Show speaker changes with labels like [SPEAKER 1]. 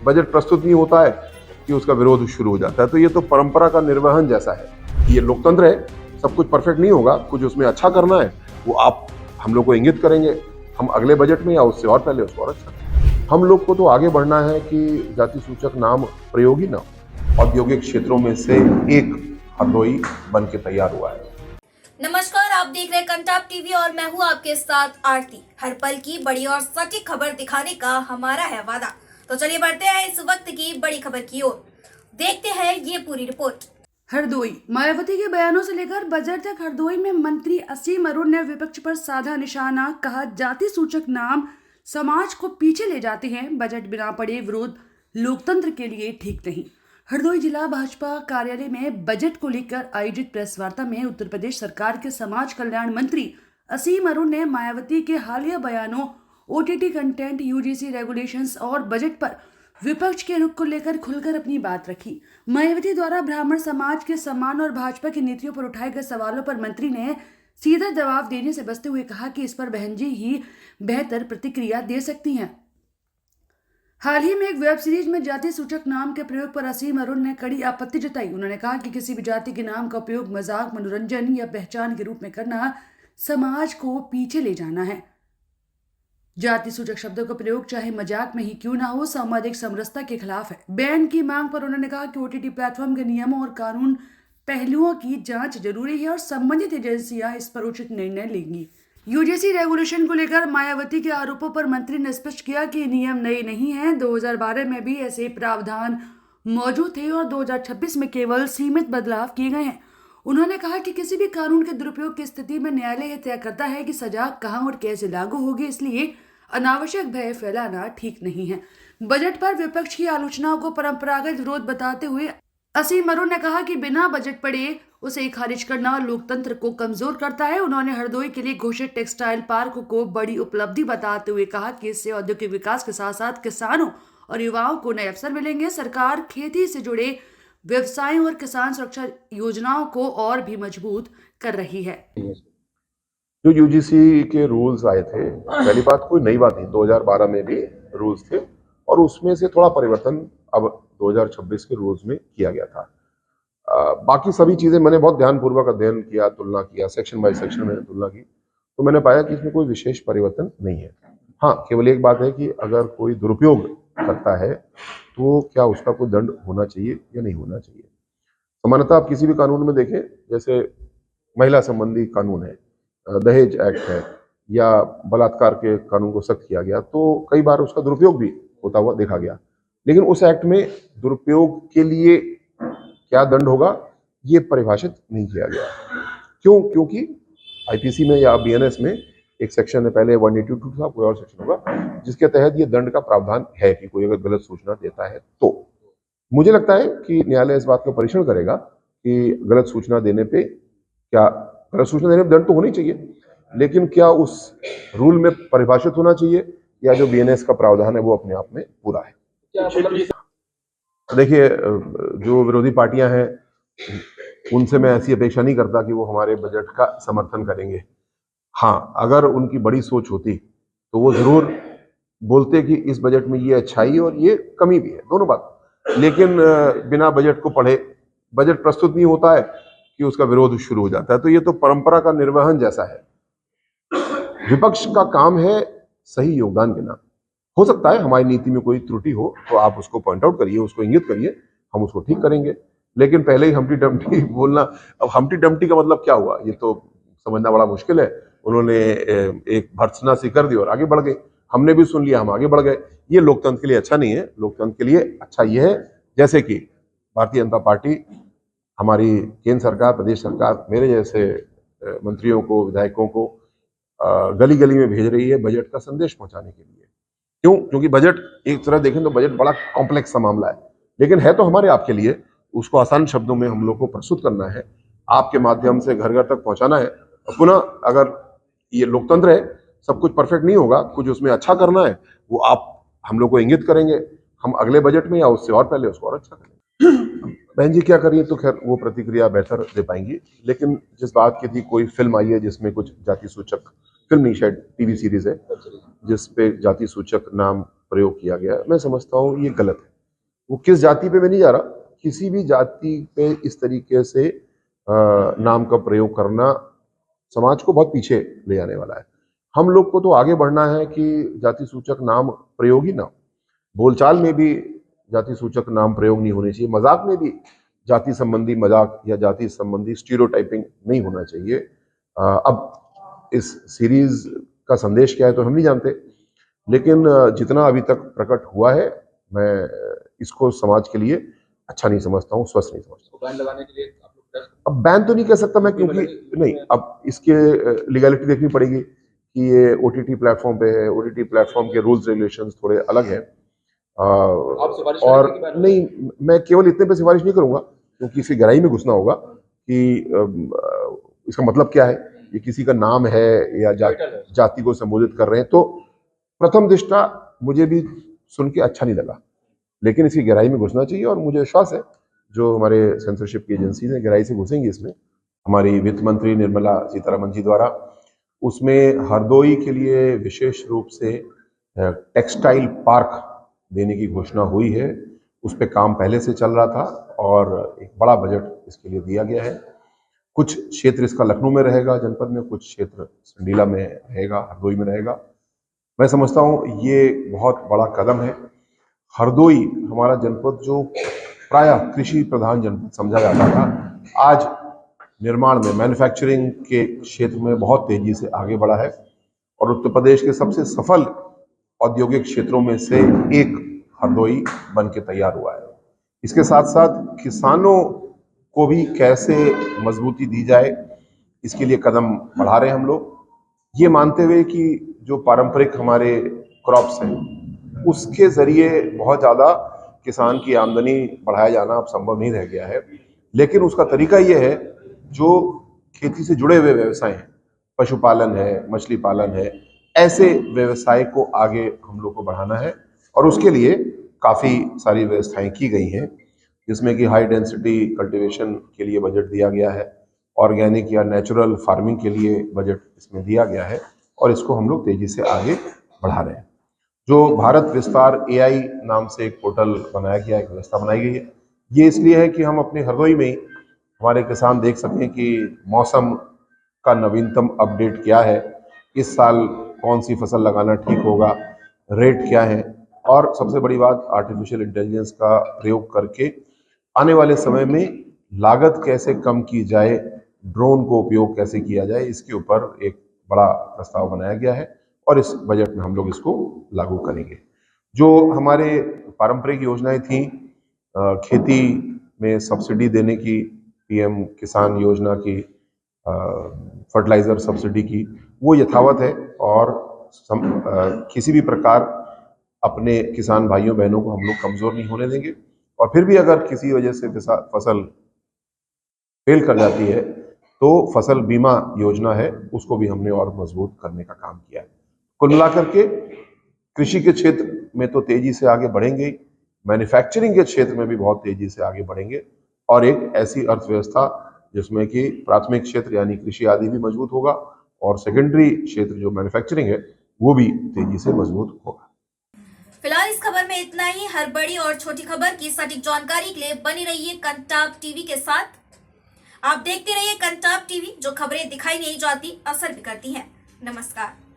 [SPEAKER 1] Budget प्रस्तुत नहीं होता है कि उसका विरोध शुरू हो जाता है। तो ये तो परंपरा का निर्वहन जैसा है। ये लोकतंत्र है, सब कुछ परफेक्ट नहीं होगा, कुछ उसमें अच्छा करना है, वो आप हम लोग को इंगित करेंगे, हम अगले बजट में या उससे और पहले उसको और अच्छा करेंगे। हम लोग को तो आगे बढ़ना है कि जाति सूचक नाम प्रयोग ही ना हो। औद्योगिक क्षेत्रों में से एक हरदोई बन के तैयार हुआ है।
[SPEAKER 2] नमस्कार, आप देख रहे हैं कंटाप टीवी और मैं हूं आपके साथ आरती। हर पल की बड़ी और सटीक खबर दिखाने का हमारा है वादा। तो चलिए बढ़ते हैं इस वक्त की बड़ी खबर की ओर। देखते हैं ये पूरी रिपोर्ट।
[SPEAKER 3] हरदोई मायावती के बयानों से लेकर बजट तक हरदोई में मंत्री असीम अरुण ने विपक्ष पर साधा निशाना। कहा, जाति सूचक नाम समाज को पीछे ले जाते हैं, बजट बिना पढ़े विरोध लोकतंत्र के लिए ठीक नहीं। हरदोई जिला भाजपा कार्यालय में बजट को लेकर आयोजित प्रेस वार्ता में उत्तर प्रदेश सरकार के समाज कल्याण मंत्री असीम अरुण ने मायावती के हालिया बयानों, ओटीटी कंटेंट, यूजीसी रेगुलेशंस और बजट पर विपक्ष के रुख को लेकर खुलकर अपनी बात रखी। मायावती द्वारा ब्राह्मण समाज के सम्मान और भाजपा की नीतियों पर उठाए गए सवालों पर मंत्री ने सीधा जवाब देने से बचते हुए कहा कि इस पर बहन जी ही बेहतर प्रतिक्रिया दे सकती हैं। हाल ही में एक वेब सीरीज में जाति सूचक नाम के प्रयोग पर असीम अरुण ने कड़ी आपत्ति जताई। उन्होंने कहा कि किसी भी जाति के नाम का उपयोग मजाक, मनोरंजन या पहचान के रूप में करना समाज को पीछे ले जाना है। जाति सूचक शब्दों का प्रयोग चाहे मजाक में ही क्यों ना हो, सामाजिक समरसता के खिलाफ है। बैन की मांग पर उन्होंने कहा कि ओटीटी प्लेटफॉर्म के नियमों और कानून पहलुओं की जांच जरूरी है और संबंधित एजेंसियां इस पर उचित निर्णय लेंगी। यूजीसी रेगुलेशन को लेकर मायावती के आरोपों पर मंत्री ने स्पष्ट किया कि नियम नए नहीं हैं। 2012 में भी ऐसे प्रावधान मौजूद थे और 2026 में केवल सीमित बदलाव किए गए हैं। उन्होंने कहा कि किसी भी कानून के दुरुपयोग की स्थिति में न्यायालय तय करता है कि सजा कहां और कैसे लागू होगी, इसलिए अनावश्यक भय फैलाना ठीक नहीं है। बजट पर विपक्ष की आलोचनाओं को परंपरागत विरोध बताते हुए असीम अरुण ने कहा कि बिना बजट पढ़े उसे खारिज करना लोकतंत्र को कमजोर करता है। उन्होंने हरदोई के लिए घोषित टेक्सटाइल पार्क को बड़ी उपलब्धि बताते हुए कहा कि इससे औद्योगिक विकास के साथ साथ किसानों और युवाओं को नए अवसर मिलेंगे। सरकार खेती से जुड़े व्यवसायों और किसान सुरक्षा योजनाओं को और भी मजबूत कर रही है।
[SPEAKER 1] जो यूजीसी के रूल्स आए थे, पहली बात कोई नई बात नहीं, 2012 में भी रूल्स थे और उसमें से थोड़ा परिवर्तन अब 2026 के रूल्स में किया गया था। बाकी सभी चीजें मैंने बहुत ध्यानपूर्वक अध्ययन किया, तुलना किया, सेक्शन बाय सेक्शन मैंने तुलना की, तो मैंने पाया कि इसमें कोई विशेष परिवर्तन नहीं है। हाँ, केवल एक बात है कि अगर कोई दुरुपयोग करता है तो क्या उसका कोई दंड होना चाहिए या नहीं होना चाहिए। सामान्यतः आप किसी भी कानून में देखें, जैसे महिला संबंधी कानून है, दहेज एक्ट है या बलात्कार के कानून को सख्त किया गया, तो कई बार उसका दुरुपयोग भी होता हुआ देखा गया। लेकिन उस एक्ट में दुरुपयोग के लिए क्या दंड होगा ये परिभाषित नहीं किया गया। क्यों? क्योंकि आईपीसी में या बीएनएस में एक सेक्शन है, पहले 182 था, कोई और सेक्शन होगा जिसके तहत ये दंड का प्रावधान है कि कोई अगर गलत सूचना देता है तो। मुझे लगता है कि न्यायालय इस बात का परीक्षण करेगा कि गलत सूचना देने पे गलत सूचना देने में दंड तो होनी चाहिए, लेकिन क्या उस रूल में परिभाषित होना चाहिए या जो बीएनएस का प्रावधान है वो अपने आप में पूरा है। देखिए, जो विरोधी पार्टियां हैं उनसे मैं ऐसी अपेक्षा नहीं करता कि वो हमारे बजट का समर्थन करेंगे। हाँ, अगर उनकी बड़ी सोच होती तो वो जरूर बोलते कि इस बजट में ये अच्छाई और ये कमी भी है, दोनों बात। लेकिन बिना बजट को पढ़े बजट प्रस्तुत नहीं होता है कि उसका विरोध शुरू हो जाता है। तो ये तो परंपरा का निर्वहन जैसा है। विपक्ष का काम है सही योगदान देना। हो सकता है हमारी नीति में कोई त्रुटि हो तो आप उसको पॉइंट आउट करिए, उसको इंगित करिए, हम उसको ठीक करेंगे। लेकिन पहले ही हम्टी डम्टी बोलना, अब हम्टी डम्टी का मतलब क्या हुआ ये तो समझना बड़ा मुश्किल है। उन्होंने एक भर्त्सना सी कर दी और आगे बढ़ गए, हमने भी सुन लिया, हम आगे बढ़ गए। ये लोकतंत्र के लिए अच्छा नहीं है। लोकतंत्र के लिए अच्छा ये है जैसे कि भारतीय जनता पार्टी, हमारी केंद्र सरकार, प्रदेश सरकार मेरे जैसे मंत्रियों को, विधायकों को गली गली में भेज रही है बजट का संदेश पहुंचाने के लिए। क्यों? क्योंकि बजट एक तरह देखें तो बजट बड़ा कॉम्प्लेक्स सा मामला है, लेकिन है तो हमारे आपके लिए। उसको आसान शब्दों में हम लोग को प्रस्तुत करना है, आपके माध्यम से घर घर तक पहुंचाना है। और पुनः अगर ये लोकतंत्र है, सब कुछ परफेक्ट नहीं होगा, कुछ उसमें अच्छा करना है, वो आप हम लोग को इंगित करेंगे, हम अगले बजट में या उससे और पहले उसको और अच्छा करेंगे। बहन जी क्या करिए तो खैर वो प्रतिक्रिया बेहतर दे पाएंगी। लेकिन जिस बात की थी, कोई फिल्म आई है जिसमें कुछ जाति सूचक, फिल्म नहीं शायद टीवी सीरीज है जिस पे जाति सूचक नाम प्रयोग किया गया, मैं समझता हूँ ये गलत है। वो किस जाति पे मैं नहीं जा रहा, किसी भी जाति पे इस तरीके से नाम का प्रयोग करना समाज को बहुत पीछे ले जाने वाला है। हम लोग को तो आगे बढ़ना है कि जाति सूचक नाम प्रयोग ही ना हो। बोलचाल में भी जाति सूचक नाम प्रयोग नहीं होने चाहिए, मजाक में भी जाति संबंधी मजाक या जाति संबंधी स्टीरियोटाइपिंग नहीं होना चाहिए। अब इस सीरीज का संदेश क्या है तो हम नहीं जानते, लेकिन जितना अभी तक प्रकट हुआ है मैं इसको समाज के लिए अच्छा नहीं समझता हूँ, स्वस्थ नहीं समझता हूँ।
[SPEAKER 4] बैन लगाने के लिए आप लोग
[SPEAKER 1] अब बैन तो नहीं कह सकता मैं, क्योंकि नहीं, अब इसके लीगलिटी देखनी पड़ेगी कि ये ओटीटी प्लेटफॉर्म पे है, ओटीटी प्लेटफॉर्म के रूल्स रेगुलेशंस थोड़े अलग हैं।
[SPEAKER 4] आप सिफारिश
[SPEAKER 1] और
[SPEAKER 4] करेंगे कि बैन
[SPEAKER 1] नहीं, मैं केवल इतने पे सिफारिश नहीं करूंगा, क्योंकि इसकी गहराई में घुसना होगा कि इसका मतलब क्या है, ये किसी का नाम है या जाति को संबोधित कर रहे हैं। तो प्रथम दृष्टा मुझे भी सुन के अच्छा नहीं लगा, लेकिन इसकी गहराई में घुसना चाहिए और मुझे विश्वास है जो हमारे सेंसरशिप की एजेंसीज हैं गहराई से घुसेंगी इसमें। हमारी वित्त मंत्री निर्मला सीतारमण जी द्वारा उसमें हरदोई के लिए विशेष रूप से टेक्सटाइल पार्क देने की घोषणा हुई है। उस पर काम पहले से चल रहा था और एक बड़ा बजट इसके लिए दिया गया है। कुछ क्षेत्र इसका लखनऊ में रहेगा जनपद में, कुछ क्षेत्र संडीला में रहेगा, हरदोई में रहेगा। मैं समझता हूँ ये बहुत बड़ा कदम है। हरदोई हमारा जनपद जो प्रायः कृषि प्रधान जनपद समझा जाता था, आज निर्माण में मैन्युफैक्चरिंग के क्षेत्र में बहुत तेजी से आगे बढ़ा है और उत्तर प्रदेश के सबसे सफल औद्योगिक क्षेत्रों में से एक हरदोई बन के तैयार हुआ है। इसके साथ साथ किसानों को भी कैसे मजबूती दी जाए, इसके लिए कदम बढ़ा रहे हैं हम लोग, ये मानते हुए कि जो पारंपरिक हमारे क्रॉप्स हैं उसके जरिए बहुत ज़्यादा किसान की आमदनी बढ़ाया जाना अब संभव नहीं रह गया है। लेकिन उसका तरीका ये है, जो खेती से जुड़े हुए व्यवसाय हैं, पशुपालन है, मछली पालन है, ऐसे व्यवसाय को आगे हम लोग को बढ़ाना है और उसके लिए काफ़ी सारी व्यवस्थाएं की गई हैं, जिसमें कि हाई डेंसिटी कल्टीवेशन के लिए बजट दिया गया है, ऑर्गेनिक या नेचुरल फार्मिंग के लिए बजट इसमें दिया गया है और इसको हम लोग तेजी से आगे बढ़ा रहे हैं। जो भारत विस्तार एआई नाम से एक पोर्टल बनाया गया, एक व्यवस्था बनाई गई है, ये इसलिए है कि हम अपने हरदोई में ही हमारे किसान देख सकें कि मौसम का नवीनतम अपडेट क्या है, इस साल कौन सी फसल लगाना ठीक होगा, रेट क्या है, और सबसे बड़ी बात आर्टिफिशियल इंटेलिजेंस का प्रयोग करके आने वाले समय में लागत कैसे कम की जाए, ड्रोन को उपयोग कैसे किया जाए, इसके ऊपर एक बड़ा प्रस्ताव बनाया गया है और इस बजट में हम लोग इसको लागू करेंगे। जो हमारे पारंपरिक योजनाएं थी, खेती में सब्सिडी देने की, पीएम किसान योजना की, फर्टिलाइजर सब्सिडी की, वो यथावत है और किसी भी प्रकार अपने किसान भाइयों बहनों को हम लोग कमजोर नहीं होने देंगे। और फिर भी अगर किसी वजह से फसल फेल कर जाती है तो फसल बीमा योजना है, उसको भी हमने और मजबूत करने का काम किया है। कुल मिलाकर के कृषि के क्षेत्र में तो तेजी से आगे बढ़ेंगे, मैन्युफैक्चरिंग के क्षेत्र में भी बहुत तेजी से आगे बढ़ेंगे और एक ऐसी अर्थव्यवस्था जिसमें कि प्राथमिक क्षेत्र यानी कृषि आदि भी मजबूत होगा और सेकेंडरी क्षेत्र जो मैन्युफैक्चरिंग है वो भी तेजी से मजबूत होगा।
[SPEAKER 2] फिलहाल इस खबर में इतना ही। हर बड़ी और छोटी खबर की सटीक जानकारी के लिए बनी रहिए कंटाप टीवी के साथ। आप देखते रहिए कंटाप टीवी, जो खबरें दिखाई नहीं जाती असर भी करती हैं। नमस्कार।